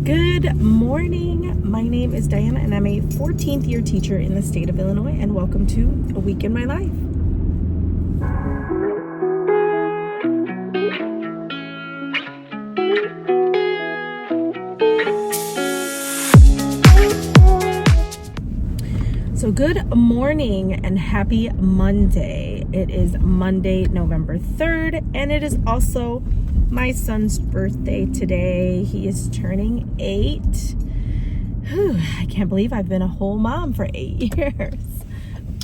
Good morning. My name is Diana and I'm a 14th year teacher in the state of Illinois, and welcome to A Week in My Life. So good morning and happy Monday. It is Monday, November 3rd, and it is also my son's birthday today. He is turning 8. I can't believe I've been a whole mom for 8 years.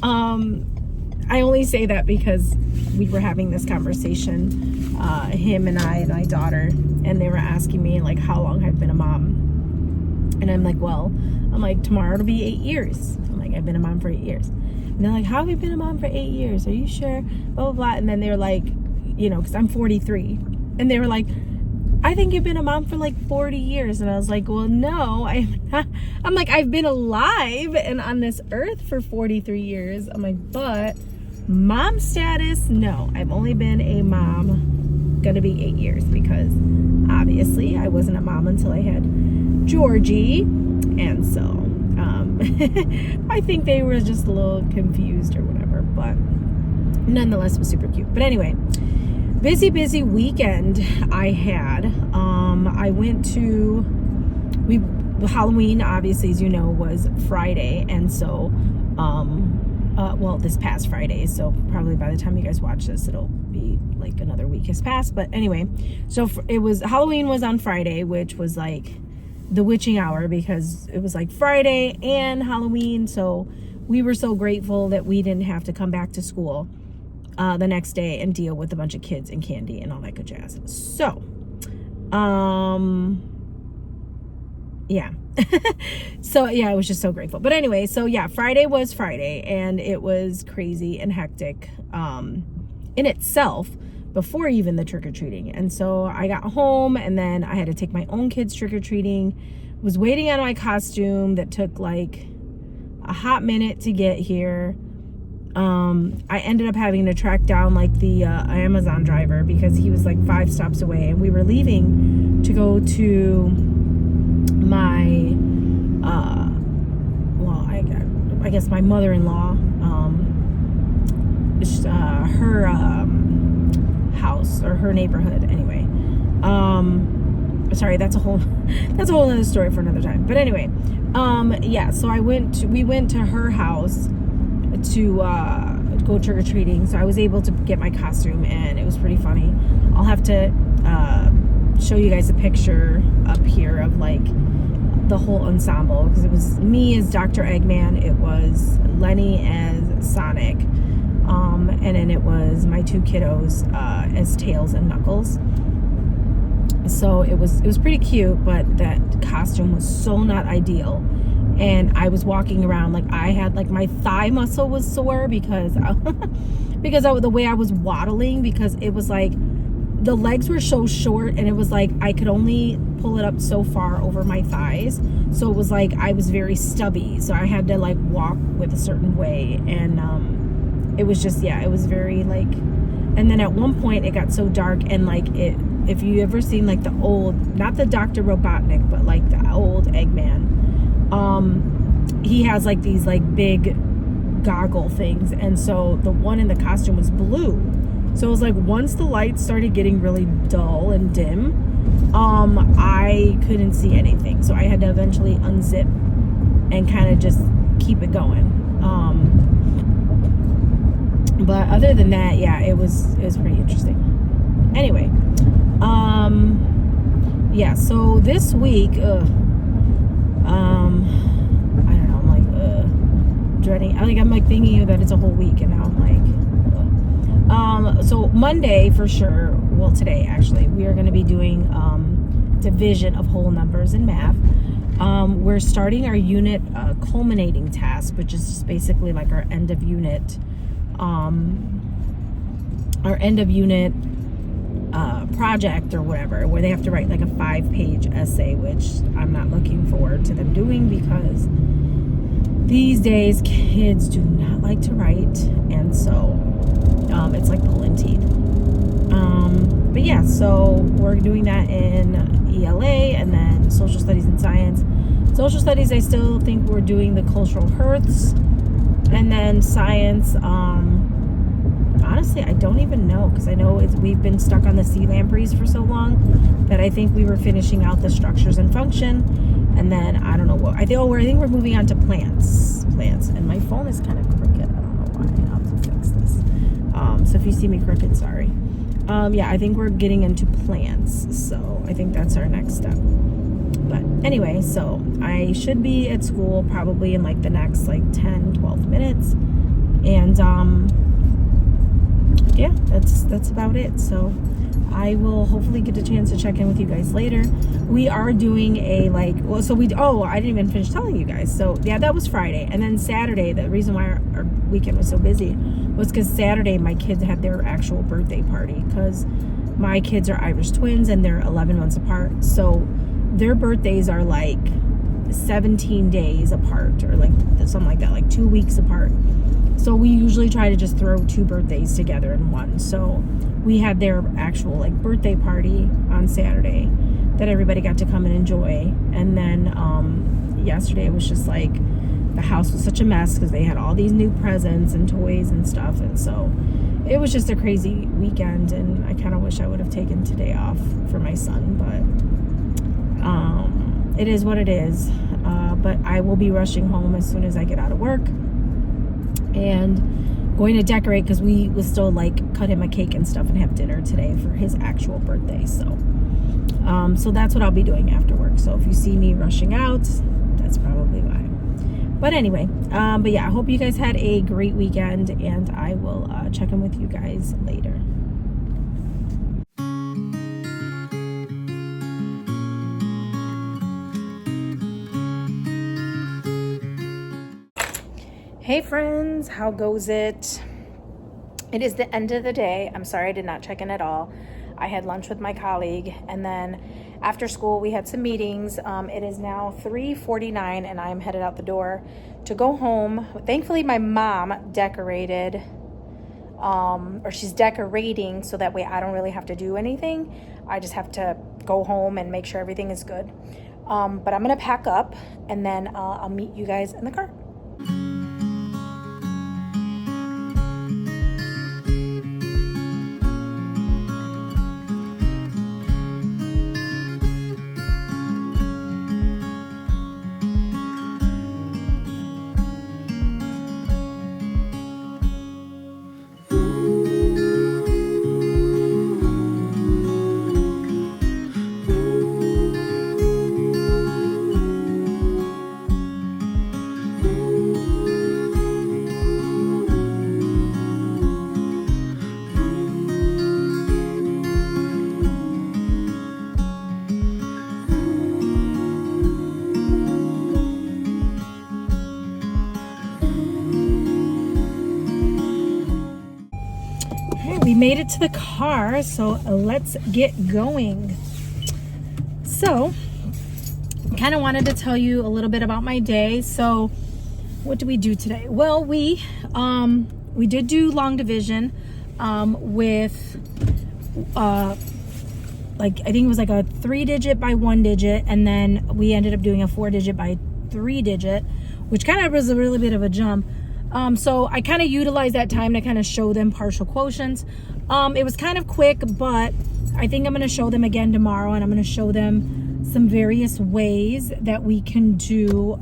I only say that because we were having this conversation, him and I and my daughter, and they were asking me like how long I've been a mom. And I'm like, tomorrow it'll be 8 years. I'm like, I've been a mom for 8 years. And they're like, how have you been a mom for 8 years? Are you sure? Blah, blah, blah. And then they're like, because I'm 43. And they were like, I think you've been a mom for like 40 years. And I was like, well, no, I'm not. I'm like, I've been alive and on this earth for 43 years. I'm like, but mom status, no. I've only been a mom, gonna be 8 years, because obviously I wasn't a mom until I had Georgie. And so I think they were just a little confused or whatever, but nonetheless it was super cute. But anyway, busy weekend I had. I went to Halloween, obviously, as you know, was Friday, and so this past Friday, so probably by the time you guys watch this it'll be like another week has passed. But anyway, so Halloween was on Friday, which was like the witching hour, because it was like Friday and Halloween. So we were so grateful that we didn't have to come back to school the next day and deal with a bunch of kids and candy and all that good jazz. So yeah. So yeah, I was just so grateful. But anyway, so yeah, Friday was Friday, and it was crazy and hectic in itself before even the trick-or-treating. And so I got home, and then I had to take my own kids trick-or-treating. Was waiting on my costume that took like a hot minute to get here. I ended up having to track down like the Amazon driver, because he was like 5 stops away, and we were leaving to go to my I guess my mother-in-law, her house, or her neighborhood, anyway. Sorry, that's a whole other story for another time. But anyway, yeah, so we went to her house to go trick-or-treating. So I was able to get my costume, and it was pretty funny. I'll have to show you guys a picture up here of like the whole ensemble, because it was me as Dr. Eggman, it was Lenny as Sonic, and then it was my 2 kiddos as Tails and Knuckles. So it was pretty cute, but that costume was so not ideal. And I was walking around like I had like my thigh muscle was sore because the way I was waddling, because it was like the legs were so short, and it was like I could only pull it up so far over my thighs. So it was like I was very stubby, so I had to like walk with a certain way. And it was just, yeah, it was very like, and then at one point it got so dark, and like if you ever seen like the old, not the Dr. Robotnik, but like the old Eggman, he has like these like big goggle things, and so the one in the costume was blue. So it was like once the lights started getting really dull and dim, I couldn't see anything. So I had to eventually unzip and kind of just keep it going. But other than that, yeah, it was pretty interesting. Anyway, yeah, so this week, I don't know, I'm like, dreading. I'm like thinking that it's a whole week, and now I'm like, so Monday for sure, well today actually, we are going to be doing division of whole numbers in math. We're starting our unit culminating task, which is just basically like our end of unit project or whatever, where they have to write like a 5-page essay, which I'm not looking forward to them doing, because these days kids do not like to write, and so it's like pulling teeth. But yeah, so we're doing that in ELA, and then social studies and Social studies, I still think we're doing the cultural hearths. And then science, honestly, I don't even know, because I know we've been stuck on the sea lampreys for so long that I think we were finishing out the structures and function. And then I don't know what I think we're moving on to plants, and my phone is kind of crooked. I don't know why. I'll have to fix this. So if you see me crooked, sorry. Yeah, I think we're getting into plants, so I think that's our next step. But anyway, so I should be at school probably in like the next like 10-12 minutes, and yeah, that's about it. So I will hopefully get a chance to check in with you guys later. We are doing a I didn't even finish telling you guys. So yeah, that was Friday. And then Saturday, the reason why our weekend was so busy was because Saturday my kids had their actual birthday party, because my kids are Irish twins and they're 11 months apart. So their birthdays are like 17 days apart, or like something like that, like 2 weeks apart. So we usually try to just throw 2 birthdays together in one. So we had their actual like birthday party on Saturday that everybody got to come and enjoy. And then yesterday was just like, the house was such a mess because they had all these new presents and toys and stuff. And so it was just a crazy weekend, and I kind of wish I would have taken today off for my son, but it is what it is. But I will be rushing home as soon as I get out of work and going to decorate, because we will still like cut him a cake and stuff and have dinner today for his actual birthday. So so that's what I'll be doing after work. So if you see me rushing out, that's probably why. But anyway, but yeah, I hope you guys had a great weekend, and I will check in with you guys later. Hey friends, how goes it? It is the end of the day. I'm sorry I did not check in at all. I had lunch with my colleague, and then after school we had some meetings. It is now 3:49 and I'm headed out the door to go home. Thankfully my mom decorated, or she's decorating, so that way I don't really have to do anything. I just have to go home and make sure everything is good. But I'm gonna pack up, and then I'll meet you guys in the car. We made it to the car, so let's get going. So kind of wanted to tell you a little bit about my day. So what did we do today? Well, we did do long division with like, I think it was like a 3-digit by 1-digit, and then we ended up doing a 4-digit by 3-digit, which kind of was a really bit of a jump. So I kind of utilized that time to kind of show them partial quotients. It was kind of quick, but I think I'm going to show them again tomorrow, and I'm going to show them some various ways that we can do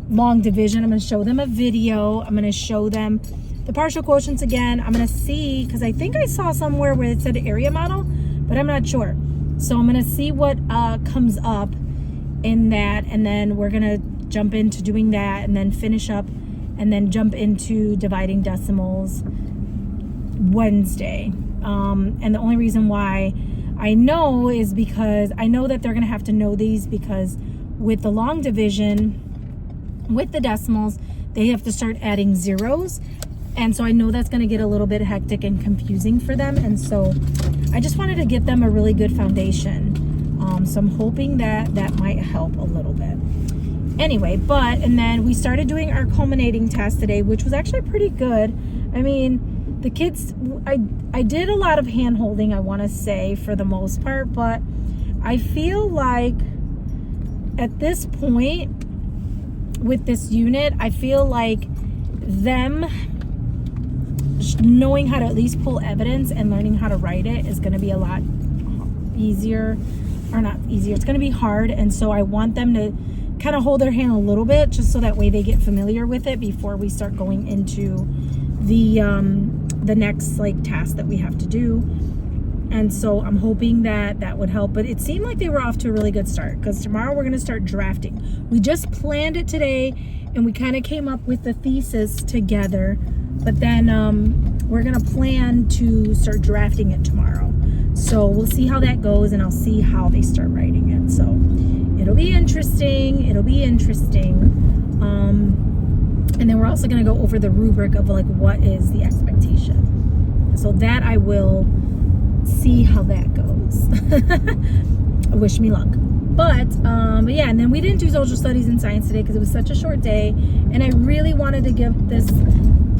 long division. I'm going to show them a video. I'm going to show them the partial quotients again. I'm going to see, because I think I saw somewhere where it said area model, but I'm not sure. So I'm going to see what comes up in that, and then we're going to jump into doing that, and then finish up, and then jump into dividing decimals Wednesday. And the only reason why I know is because I know that they're going to have to know these, because with the long division, with the decimals, they have to start adding zeros. And so I know that's going to get a little bit hectic and confusing for them. And so I just wanted to get them a really good foundation. So I'm hoping that that might help a little bit. Anyway, and then we started doing our culminating test today, which was actually pretty good. I mean, the kids, I did a lot of hand holding, I want to say, for the most part, but I feel like at this point with this unit, I feel like them knowing how to at least pull evidence and learning how to write it is going to be a lot easier, or not easier, it's going to be hard. And so I want them to kind of hold their hand a little bit, just so that way they get familiar with it before we start going into the next like task that we have to do. And so I'm hoping that that would help. But it seemed like they were off to a really good start, because tomorrow we're going to start drafting. We just planned it today, and we kind of came up with the thesis together. But then we're going to plan to start drafting it tomorrow. So we'll see how that goes, and I'll see how they start writing it. So it'll be interesting. It'll be interesting. And then we're also going to go over the rubric of like what is the expectation. So that I will see how that goes. Wish me luck. But yeah, and then we didn't do social studies and science today because it was such a short day, and I really wanted to get this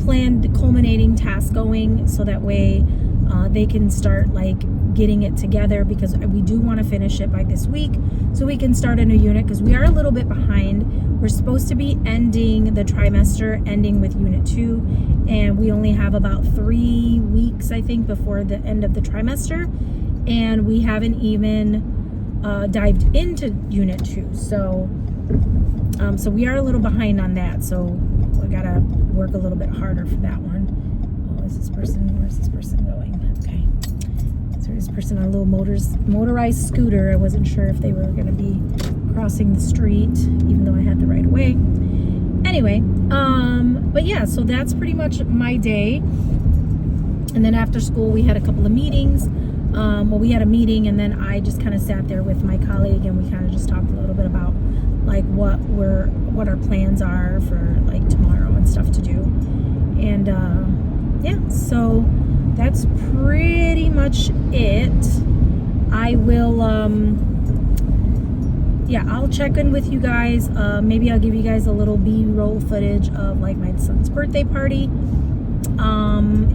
planned culminating task going so that way they can start like getting it together, because we do want to finish it by this week so we can start a new unit, because we are a little bit behind. We're supposed to be ending the trimester, ending with unit 2, and we only have about 3 weeks, I think, before the end of the trimester, and we haven't even dived into unit 2. So so we are a little behind on that, so we gotta work a little bit harder for that one. Oh, is this person, where's this person going? Okay, so this person on a little motorized scooter. I wasn't sure if they were gonna be crossing the street, even though I had the right of way. Anyway, but yeah, so that's pretty much my day. And then after school we had a couple of meetings. Well, we had a meeting, and then I just kind of sat there with my colleague, and we kind of just talked a little bit about like what our plans are for like tomorrow and stuff to do. And yeah, so that's pretty much it. I will yeah, I'll check in with you guys. Maybe I'll give you guys a little B-roll footage of like my son's birthday party.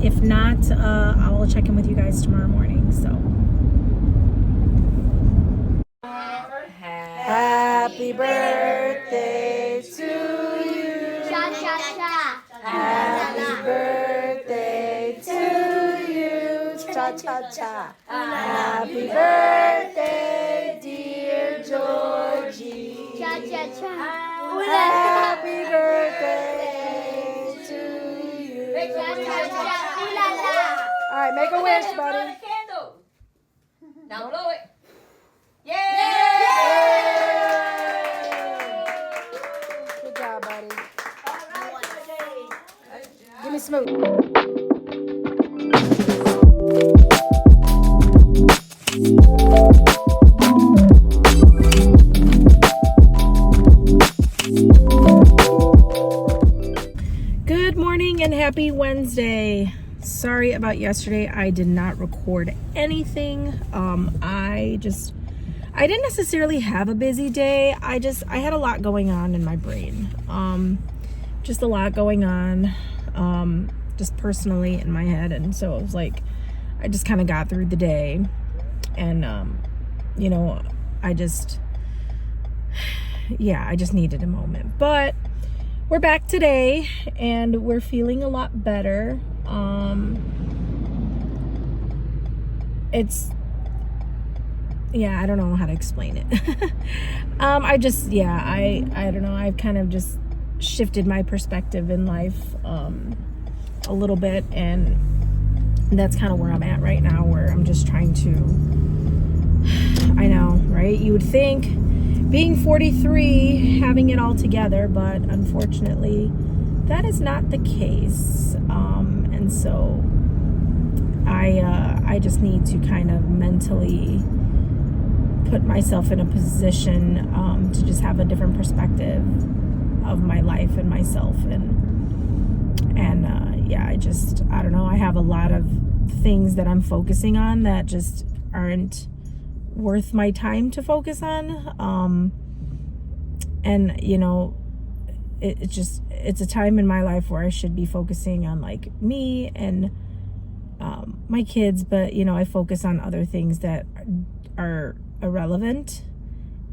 If not, I'll check in with you guys tomorrow morning. So happy birthday to you. Cha cha cha. Happy birthday to you. Cha cha cha. Happy birthday, dear Georgie. Cha cha cha. Happy birthday to you. Cha cha cha. Ooh la la. All right, make a wish, buddy. Candle. Now blow it. Yay! Good job, buddy. Give me smooth. Good morning and happy Wednesday. Sorry about yesterday. I did not record anything. I didn't necessarily have a busy day. I had a lot going on in my brain. Just a lot going on, just personally in my head. And so it was like, I just kind of got through the day, and, you know, I just needed a moment. But we're back today, and we're feeling a lot better. I don't know how to explain it. I don't know. I've kind of just shifted my perspective in life a little bit, and that's kind of where I'm at right now, where I'm just trying to, I know, right? You would think being 43, having it all together, but unfortunately that is not the case. And so I just need to kind of mentally put myself in a position to just have a different perspective of my life and myself, and I don't know, I have a lot of things that I'm focusing on that just aren't worth my time to focus on, and you know, it's a time in my life where I should be focusing on like me and my kids, but you know, I focus on other things that are irrelevant,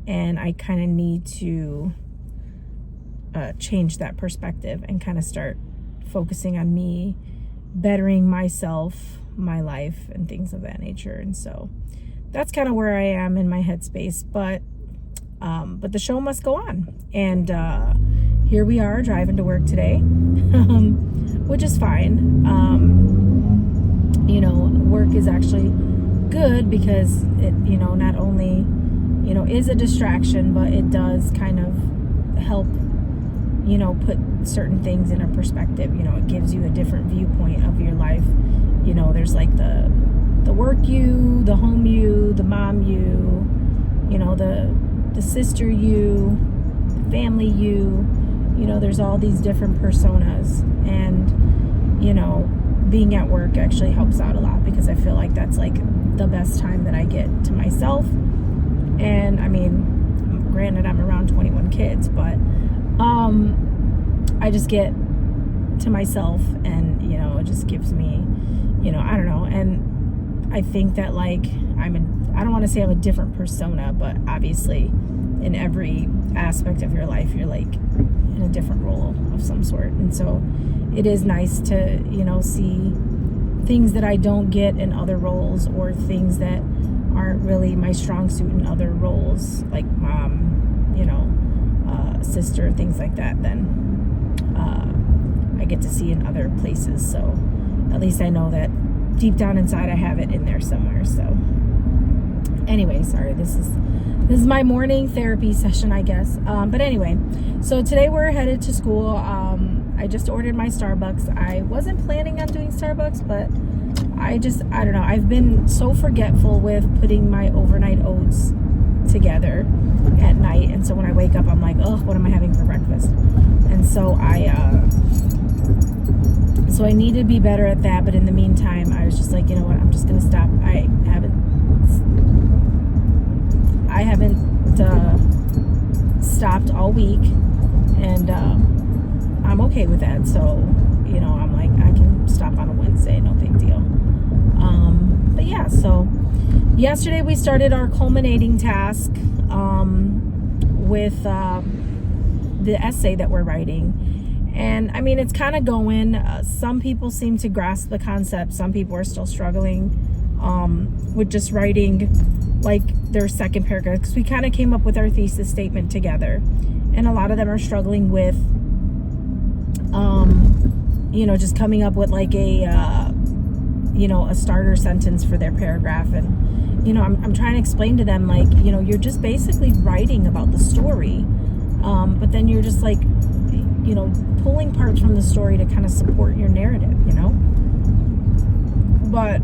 And I kind of need to change that perspective and kind of start focusing on me, bettering myself, my life, and things of that nature. And so that's kind of where I am in my headspace. But the show must go on. And here we are driving to work today, which is fine. You know, work is actually good because it, you know, not only, you know, is a distraction, but it does kind of help, you know, put certain things in a perspective. You know, it gives you a different viewpoint of your life. You know, there's like the work you, the home you, the mom you, you know, the sister you, the family you. You know, there's all these different personas, and, you know, being at work actually helps out a lot because I feel like that's like the best time that I get to myself. And I mean, granted, I'm around 21 kids, but I just get to myself, and, you know, it just gives me, you know, I don't know. And I think that, like, I don't want to say I'm a different persona, but obviously in every aspect of your life, you're like in a different role of some sort. And so it is nice to, you know, see things that I don't get in other roles, or things that aren't really my strong suit in other roles, like mom, you know, sister, things like that. Then I get to see in other places. So at least I know that deep down inside I have it in there somewhere. So anyway, sorry, this is my morning therapy session, I guess. But anyway, so today we're headed to school. I just ordered my Starbucks. I wasn't planning on doing Starbucks, but I don't know. I've been so forgetful with putting my overnight oats together at night. And so when I wake up, I'm like, oh, what am I having for breakfast? And so I need to be better at that. But in the meantime, I was just like, you know what? I'm just going to stop. I haven't stopped all week, and I'm okay with that. So, you know, I'm like, I can stop on a Wednesday, no big deal. But yeah, so yesterday we started our culminating task with the essay that we're writing. And I mean, it's kind of going. Some people seem to grasp the concept. Some people are still struggling with just writing like their second paragraph, because we kind of came up with our thesis statement together, and a lot of them are struggling with you know, just coming up with like a you know, a starter sentence for their paragraph. And, you know, I'm trying to explain to them, like, you know, you're just basically writing about the story, but then you're just like, you know, pulling parts from the story to kind of support your narrative, you know. But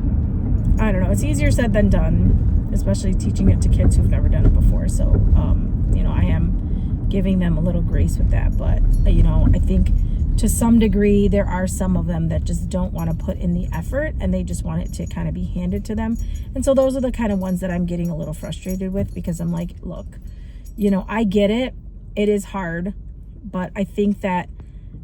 I don't know, it's easier said than done, especially teaching it to kids who've never done it before. So you know, I am giving them a little grace with that. But you know, I think to some degree there are some of them that just don't want to put in the effort, and they just want it to kind of be handed to them. And so those are the kind of ones that I'm getting a little frustrated with, because I'm like, look, you know, I get it, it is hard, but I think that,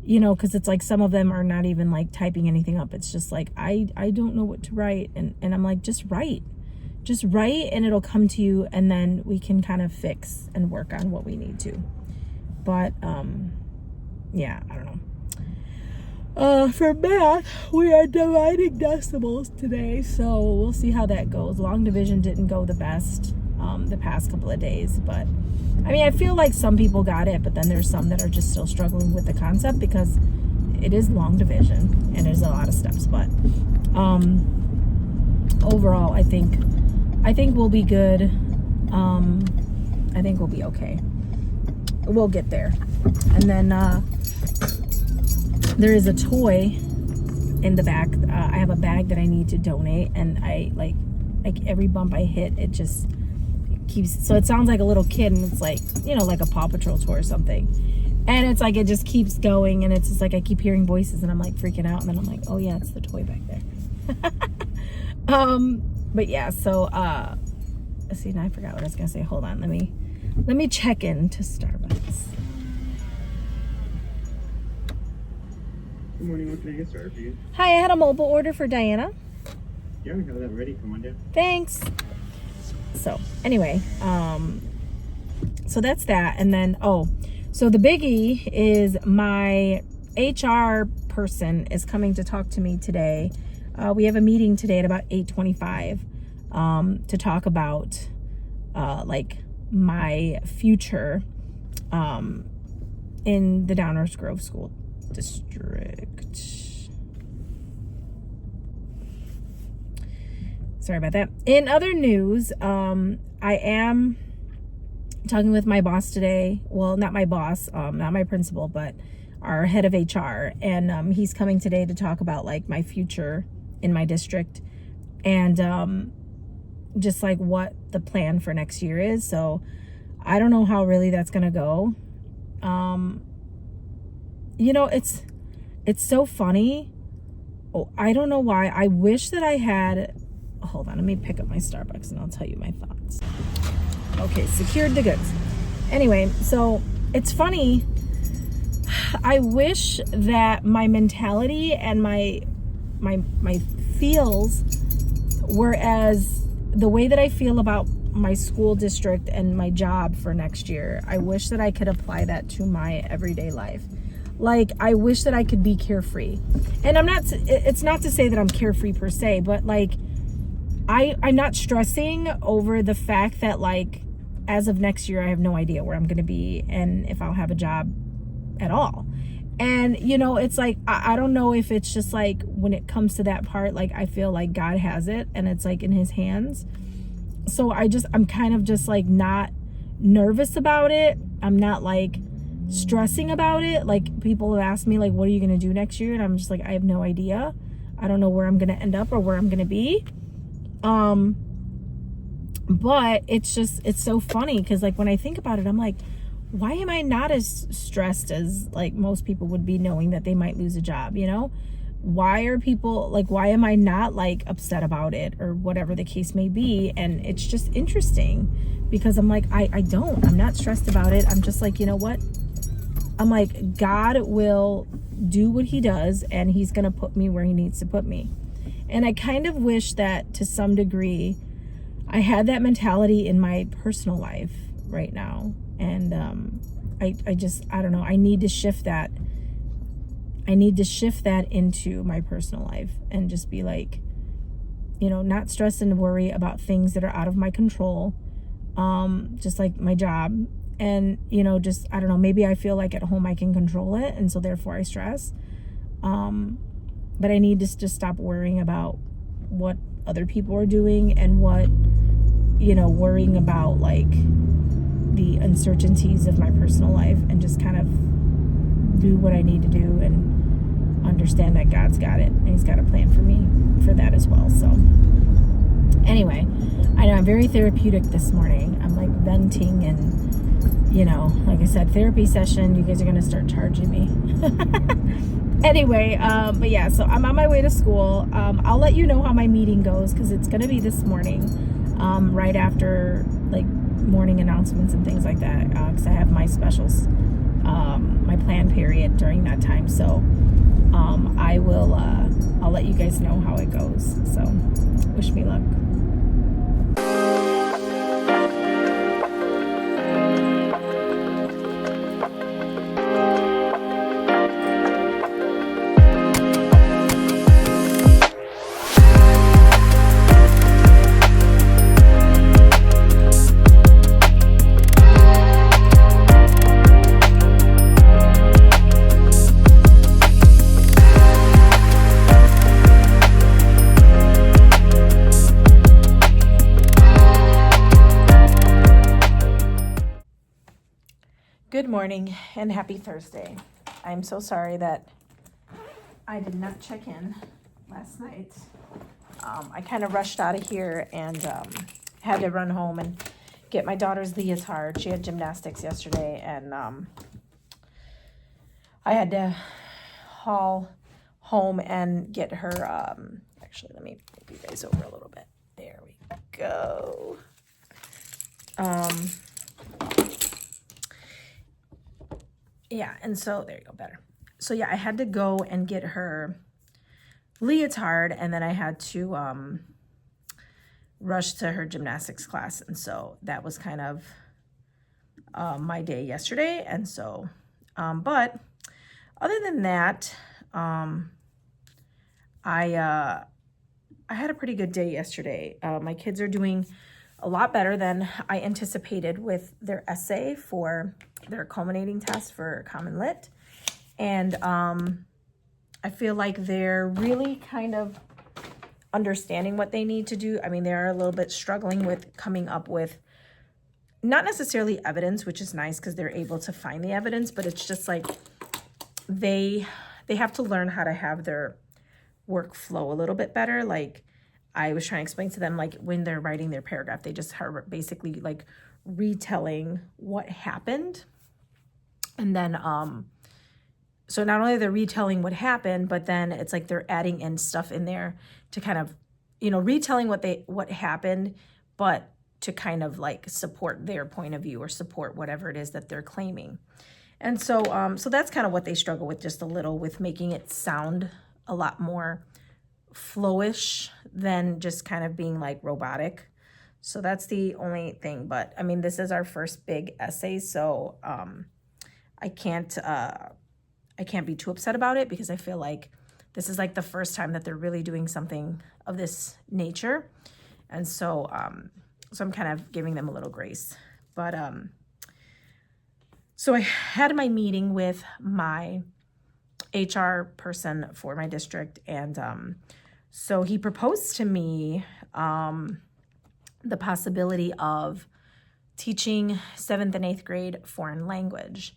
you know, because it's like some of them are not even like typing anything up. It's just like, I don't know what to write. And I'm like, just write and it'll come to you, and then we can kind of fix and work on what we need to. But yeah, I don't know. For math, we are dividing decimals today, so we'll see how that goes. Long division didn't go the best the past couple of days, but I mean, I feel like some people got it, but then there's some that are just still struggling with the concept, because it is long division and there's a lot of steps. But overall, I think we'll be good. I think we'll be okay. We'll get there. And then there is a toy in the back. I have a bag that I need to donate, and I like every bump I hit, it just keeps, so it sounds like a little kid, and it's like, you know, like a Paw Patrol toy or something, and it's like it just keeps going, and it's just like I keep hearing voices, and I'm like freaking out, and then I'm like, oh yeah, it's the toy back there. But yeah, so let's see, now I forgot what I was gonna say. Hold on, let me check in to Starbucks. Good morning, what can I get started for you? Hi, I had a mobile order for Diana. Yeah, we have that ready for Monday. Thanks. So anyway, so that's that. And then, so the biggie is my HR person is coming to talk to me today. We have a meeting today at about 8:25 to talk about like my future in the Downers Grove School District. Sorry about that. In other news, I am talking with my boss today. Well, not my boss, not my principal, but our head of HR. And he's coming today to talk about like my future in my district and just like what the plan for next year is. So I don't know how really that's going to go. You know, it's so funny. Oh, I don't know why. I wish that I had... Hold on, let me pick up my Starbucks and I'll tell you my thoughts. Okay, secured the goods. Anyway, so it's funny. I wish that my mentality and my feels were as the way that I feel about my school district and my job for next year. I wish that I could apply that to my everyday life. Like, I wish that I could be carefree. And it's not to say that I'm carefree per se, but like, I'm not stressing over the fact that like, as of next year, I have no idea where I'm going to be and if I'll have a job at all. And, you know, it's like, I don't know if it's just like when it comes to that part, like I feel like God has it and it's like in his hands. So I'm kind of just like not nervous about it. I'm not like stressing about it. Like people have asked me like, what are you going to do next year? And I'm just like, I have no idea. I don't know where I'm going to end up or where I'm going to be. But it's so funny because like when I think about it, I'm like, why am I not as stressed as like most people would be knowing that they might lose a job, you know? Why are people like, why am I not like upset about it or whatever the case may be? And it's just interesting because I'm like, I'm not stressed about it. I'm just like, you know what? I'm like, God will do what he does and he's going to put me where he needs to put me. And I kind of wish that to some degree I had that mentality in my personal life right now. And I don't know. I need to shift that. I need to shift that into my personal life and just be like, you know, not stress and worry about things that are out of my control. Just like my job. And, you know, just, I don't know, maybe I feel like at home I can control it. And so therefore I stress. But I need to just stop worrying about what other people are doing and what, you know, worrying about like the uncertainties of my personal life and just kind of do what I need to do and understand that God's got it and he's got a plan for me for that as well. So anyway, I know I'm very therapeutic this morning. I'm like venting and, you know, like I said, therapy session, you guys are going to start charging me. Anyway, but yeah, so I'm on my way to school. I'll let you know how my meeting goes because it's going to be this morning, right after like morning announcements and things like that, because I have my specials, my plan period during that time. So I'll let you guys know how it goes. So wish me luck. Good morning and happy Thursday. I'm so sorry that I did not check in last night. I kind of rushed out of here and had to run home and get my daughter's leotard. She had gymnastics yesterday and I had to haul home and get her, actually let me move you guys over a little bit. There we go. Yeah, and so there you go, better. So yeah, I had to go and get her leotard and then I had to rush to her gymnastics class. And so that was kind of my day yesterday. And so, but other than that, I had a pretty good day yesterday. My kids are doing a lot better than I anticipated with their essay for their culminating test for Common Lit. And I feel like they're really kind of understanding what they need to do. I mean, they're a little bit struggling with coming up with not necessarily evidence, which is nice because they're able to find the evidence, but it's just like they have to learn how to have their workflow a little bit better. Like I was trying to explain to them, like when they're writing their paragraph, they just are basically like retelling what happened. And then, so not only they're retelling what happened, but then it's like they're adding in stuff in there to kind of, retelling what happened, but to kind of like support their point of view or support whatever it is that they're claiming. And so, so that's kind of what they struggle with just a little, with making it sound a lot more flowish than just kind of being like robotic. So that's the only thing. But I mean, this is our first big essay, so I can't be too upset about it because I feel like this is like the first time that they're really doing something of this nature. And so so I'm kind of giving them a little grace. But so I had my meeting with my HR person for my district, and so he proposed to me the possibility of teaching 7th and 8th grade foreign language.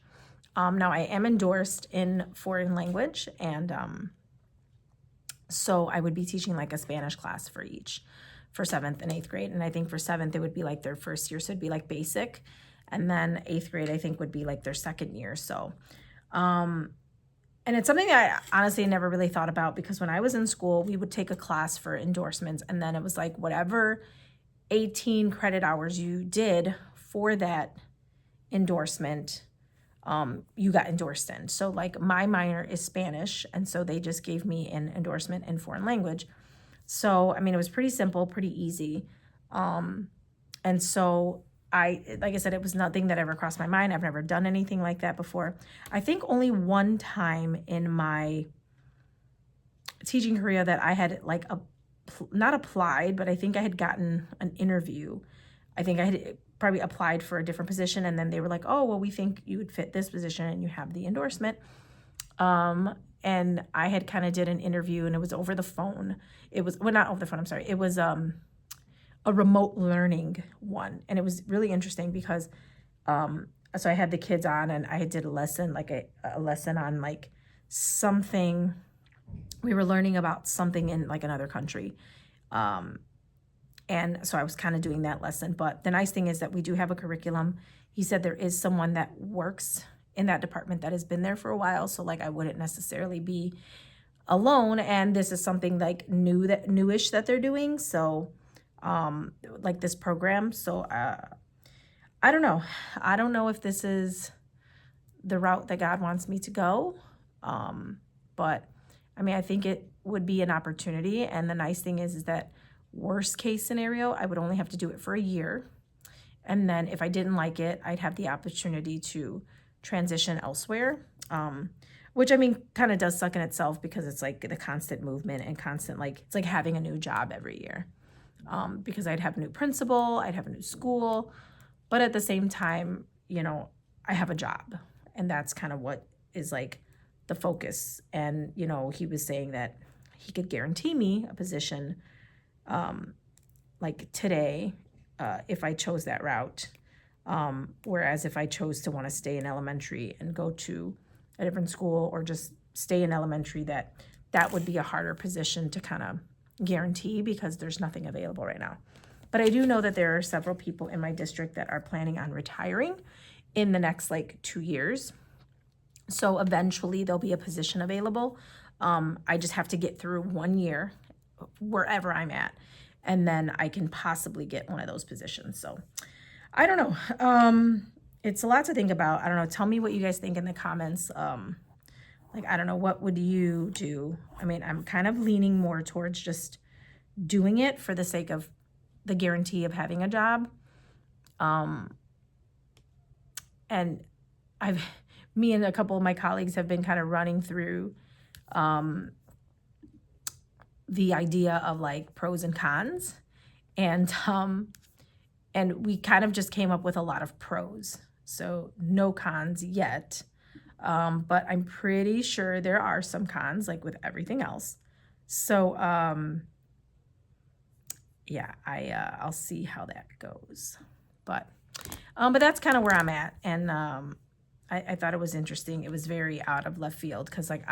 Now I am endorsed in foreign language, and so I would be teaching like a Spanish class for 7th and 8th grade. And I think for 7th, it would be like their first year. So it'd be like basic. And then 8th grade, I think, would be like their second year. So, and it's something that I honestly never really thought about, because when I was in school, we would take a class for endorsements. And then it was like whatever 18 credit hours you did for that endorsement, you got endorsed in. So like my minor is Spanish, and so they just gave me an endorsement in foreign language. So, I mean, it was pretty simple, pretty easy. And so like I said, it was nothing that ever crossed my mind. I've never done anything like that before. I think only one time in my teaching career that I had like not applied, but I think I had gotten an interview. I think I had probably applied for a different position, and then they were like, oh, well, we think you would fit this position and you have the endorsement. And I had kind of did an interview, and it was over the phone. It was, well, not over the phone, I'm sorry. It was a remote learning one. And it was really interesting because, so I had the kids on, and I did a lesson, like a lesson on like something. We were learning about something in like another country. And so I was kind of doing that lesson. But the nice thing is that we do have a curriculum. He said there is someone that works in that department that has been there for a while. So like I wouldn't necessarily be alone. And this is something like newish that they're doing. So like this program. So I don't know. I don't know if this is the route that God wants me to go. But I mean, I think it would be an opportunity. And the nice thing is that worst case scenario, I would only have to do it for a year. And then if I didn't like it, I'd have the opportunity to transition elsewhere, which I mean kind of does suck in itself, because it's like the constant movement and constant, like it's like having a new job every year, because I'd have a new principal, I'd have a new school, but at the same time, I have a job, and that's kind of what is like the focus. And he was saying that he could guarantee me a position like today if I chose that route. Whereas if I chose to want to stay in elementary and go to a different school, or just stay in elementary, that would be a harder position to kind of guarantee, because there's nothing available right now. But I do know that there are several people in my district that are planning on retiring in the next like 2 years. So eventually there'll be a position available. I just have to get through 1 year wherever I'm at, and then I can possibly get one of those positions. So I don't know. It's a lot to think about. I don't know. Tell me what you guys think in the comments. Like, I don't know, what would you do? I mean, I'm kind of leaning more towards just doing it for the sake of the guarantee of having a job. and me and a couple of my colleagues have been kind of running through the idea of like pros and cons, and we kind of just came up with a lot of pros, so no cons yet, but I'm pretty sure there are some cons, like with everything else. So yeah, I'll see how that goes, but that's kind of where I'm at. And I thought it was interesting. It was very out of left field, because like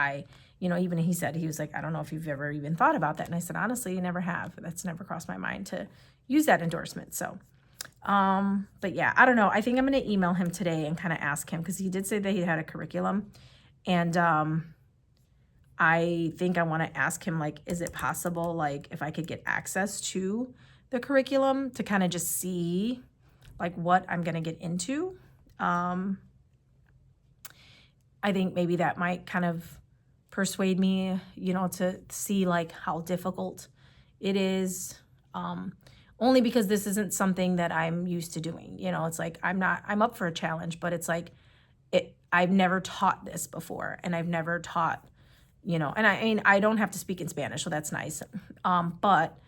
even he said, he was like, I don't know if you've ever even thought about that. And I said, honestly, I never have. That's never crossed my mind to use that endorsement. So, but yeah, I don't know. I think I'm going to email him today and kind of ask him, because he did say that he had a curriculum. And I think I want to ask him, like, is it possible, like, if I could get access to the curriculum to kind of just see, like, what I'm going to get into. I think maybe that might kind of persuade me, to see like how difficult it is. Only because this isn't something that I'm used to doing. It's like I'm up for a challenge, but it's like I've never taught this before, and I've never taught, and I mean, I don't have to speak in Spanish, so that's nice. But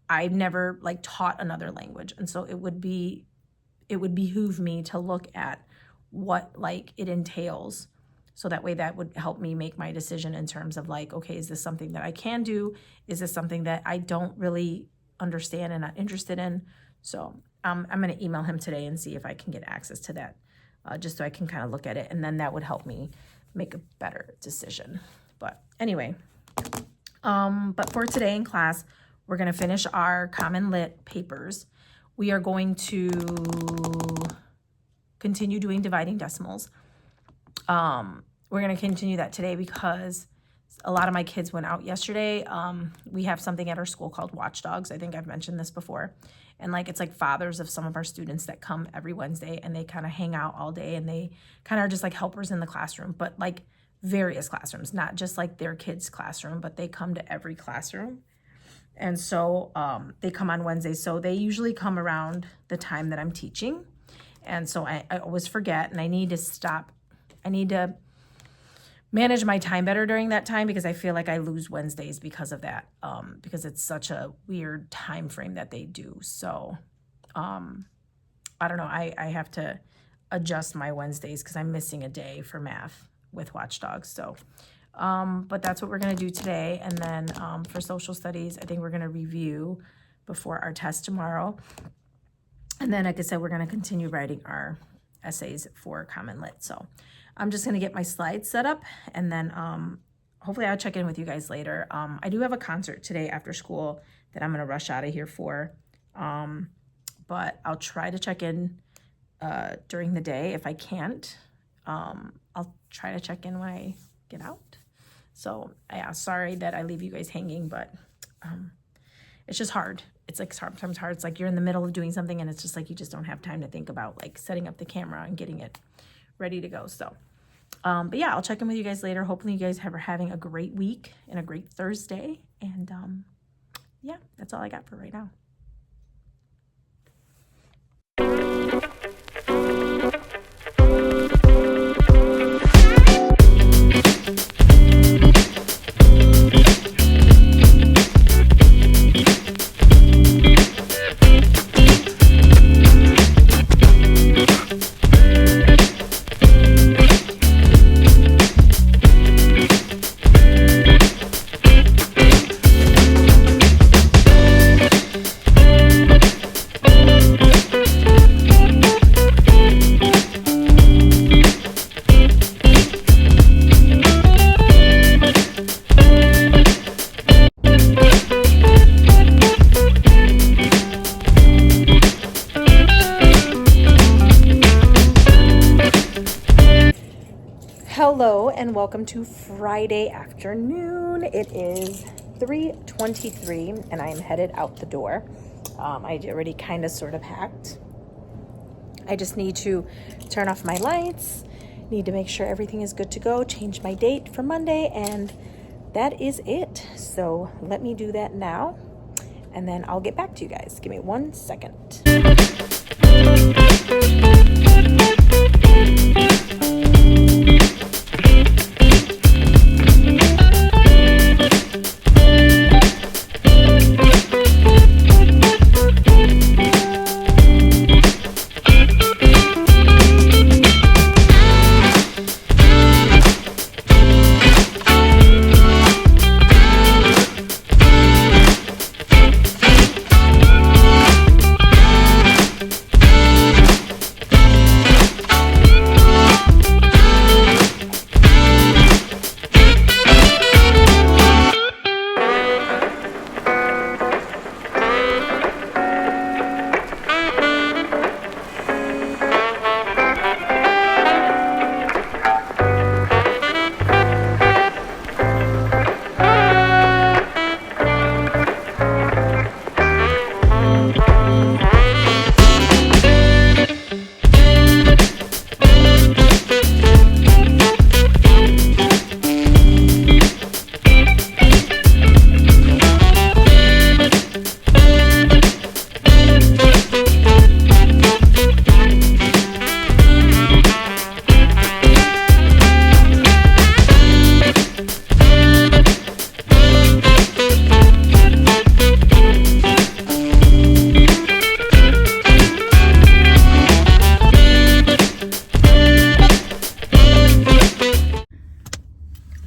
I've never like taught another language, and so it would behoove me to look at what like it entails, so that way that would help me make my decision in terms of like, okay, is this something that I can do? Is this something that I don't really understand and not interested in? So I'm going to email him today and see if I can get access to that, just so I can kind of look at it, and then that would help me make a better decision. But anyway, but for today in class, we're going to finish our Common Lit papers. We are going to continue doing dividing decimals. We're going to continue that today because a lot of my kids went out yesterday. We have something at our school called Watchdogs. I think I've mentioned this before. And like, it's like fathers of some of our students that come every Wednesday, and they kind of hang out all day, and they kind of are just like helpers in the classroom, but like various classrooms, not just like their kids' classroom, but they come to every classroom. And so they come on Wednesdays. So they usually come around the time that I'm teaching. And so I always forget, and I need to manage my time better during that time, because I feel like I lose Wednesdays because of that, because it's such a weird time frame that they do. So I don't know, I have to adjust my Wednesdays because I'm missing a day for math with Watchdogs. So but that's what we're going to do today. And then for social studies, I think we're going to review before our test tomorrow. And then, like I said, we're going to continue writing our essays for Common Lit. So I'm just going to get my slides set up, and then hopefully I'll check in with you guys later. I do have a concert today after school that I'm going to rush out of here for, but I'll try to check in during the day. If I can't, I'll try to check in when I get out. So yeah, sorry that I leave you guys hanging, but it's just hard. It's like sometimes hard. It's like you're in the middle of doing something, and it's just like you just don't have time to think about like setting up the camera and getting it ready to go. So but yeah, I'll check in with you guys later. Hopefully you guys are having a great week and a great Thursday. And yeah, that's all I got for right now. Hello and welcome to Friday afternoon. It is 3:23 and I am headed out the door. I already kind of sort of packed. I just need to turn off my lights, need to make sure everything is good to go, change my date for Monday, and that is it. So let me do that now, and then I'll get back to you guys. Give me 1 second.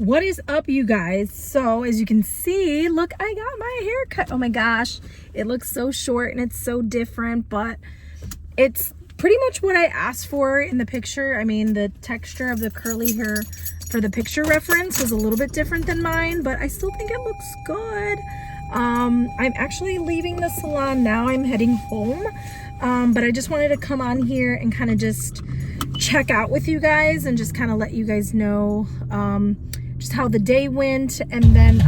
What is up, you guys? So as you can see, look, I got my hair cut. Oh my gosh, it looks so short and it's so different, but it's pretty much what I asked for in the picture. I mean, the texture of the curly hair for the picture reference was a little bit different than mine, but I still think it looks good. I'm actually leaving the salon now. I'm heading home, but I just wanted to come on here and kind of just check out with you guys and just kind of let you guys know just how the day went, and then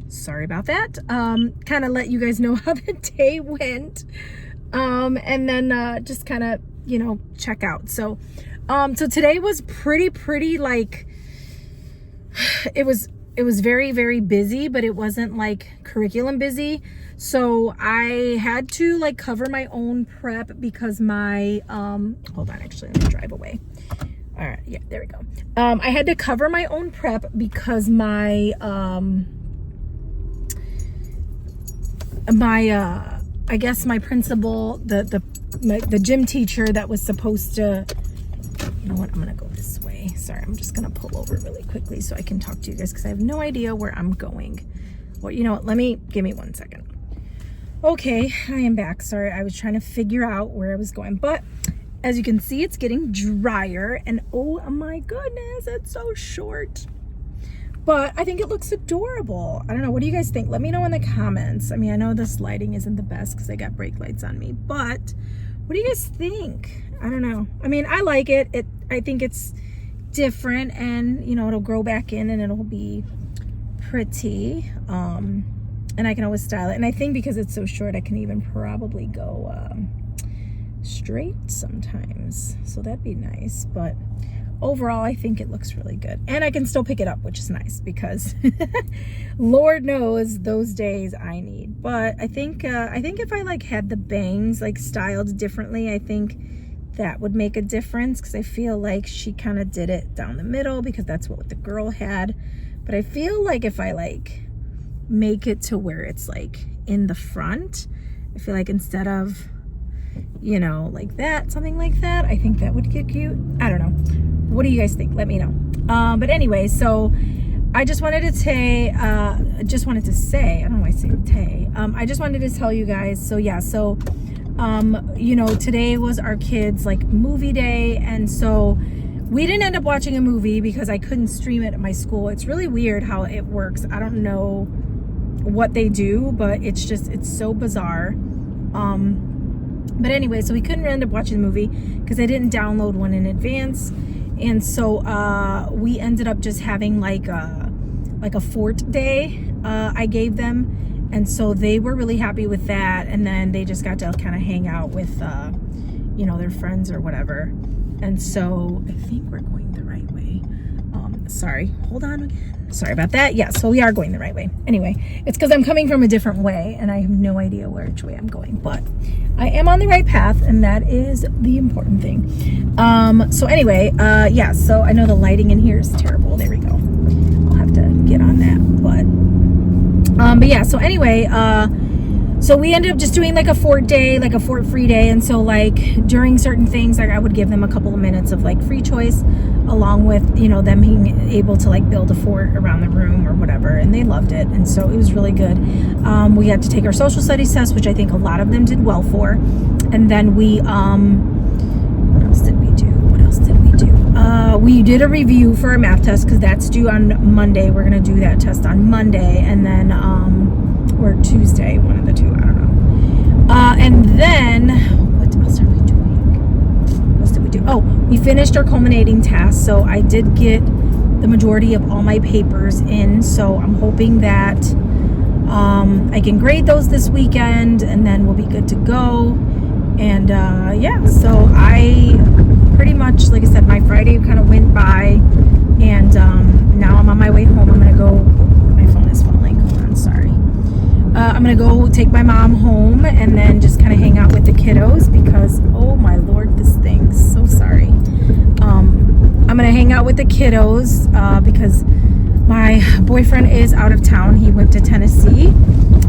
sorry about that, kind of let you guys know how the day went, and then just kind of, you know, check out. So so today was pretty like, it was very, very busy, but it wasn't like curriculum busy. So I had to like cover my own prep because my hold on, actually let me drive away. All right, yeah, there we go. I had to cover my own prep because my I guess my principal, the gym teacher that was supposed to, you know what, I'm gonna go this way. Sorry, I'm just gonna pull over really quickly so I can talk to you guys because I have no idea where I'm going. Well, you know what, give me 1 second. Okay, I am back. Sorry, I was trying to figure out where I was going, but as you can see, it's getting drier, and oh my goodness, it's so short. But I think it looks adorable. I don't know, what do you guys think? Let me know in the comments. I mean, I know this lighting isn't the best because I got brake lights on me, but what do you guys think? I don't know. I mean, I like it. I think it's different, and you know, it'll grow back in and it'll be pretty. And I can always style it. And I think because it's so short, I can even probably go straight sometimes, so that'd be nice. But overall, I think it looks really good, and I can still pick it up, which is nice because Lord knows those days I need. But I think if I like had the bangs like styled differently, I think that would make a difference, because I feel like she kind of did it down the middle because that's what the girl had. But I feel like if I like make it to where it's like in the front, I feel like instead of, you know, like that, something like that, I think that would get cute. I don't know, what do you guys think? Let me know. But anyway, so I just wanted to say I don't know why I say tay. I just wanted to tell you guys, so yeah, so you know, today was our kids like movie day, and so we didn't end up watching a movie because I couldn't stream it at my school. It's really weird how it works. I don't know what they do, but it's so bizarre. But anyway, so we couldn't end up watching the movie because I didn't download one in advance, and so we ended up just having like a fort day I gave them, and so they were really happy with that. And then they just got to kind of hang out with you know, their friends or whatever. And so I think we're going the right way. Sorry, hold on again. Sorry about that. Yeah, so we are going the right way. Anyway, it's because I'm coming from a different way and I have no idea which way I'm going, but I am on the right path, and that is the important thing. So anyway, yeah, so I know the lighting in here is terrible. There we go. I'll have to get on that, but yeah, so anyway, so we ended up just doing like a fort day, like a fort free day. And so like during certain things, like I would give them a couple of minutes of like free choice, along with, you know, them being able to like build a fort around the room or whatever. And they loved it. And so it was really good. We had to take our social studies test, which I think a lot of them did well for. And then we, what else did we do? We did a review for our math test because that's due on Monday. We're going to do that test on Monday. And then, or Tuesday, one of the two, I don't know. And then what else are we doing? What else did we do? Oh, we finished our culminating task, so I did get the majority of all my papers in, so I'm hoping that I can grade those this weekend, and then we'll be good to go. And yeah, so I pretty much, like I said, my Friday kind of went by, and now I'm on my way home. I'm gonna go, my phone is falling, hold on, sorry. I'm gonna go take my mom home and then just kind of hang out with the kiddos because, oh my Lord, this thing's so sorry. I'm gonna hang out with the kiddos because my boyfriend is out of town. He went to Tennessee,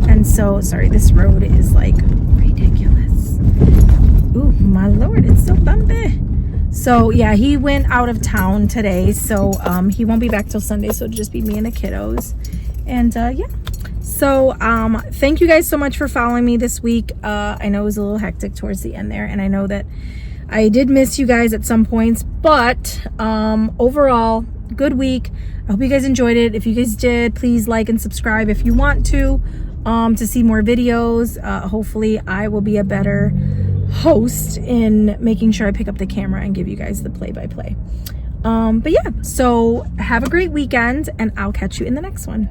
and so, sorry, this road is like ridiculous. Ooh, my Lord, it's so bumpy. So yeah, he went out of town today, so he won't be back till Sunday, so it'll just be me and the kiddos. And yeah, so thank you guys so much for following me this week. I know it was a little hectic towards the end there, and I know that I did miss you guys at some points, but overall, good week. I hope you guys enjoyed it. If you guys did, please like and subscribe if you want to see more videos. Hopefully I will be a better host in making sure I pick up the camera and give you guys the play-by-play. But yeah, so have a great weekend, and I'll catch you in the next one.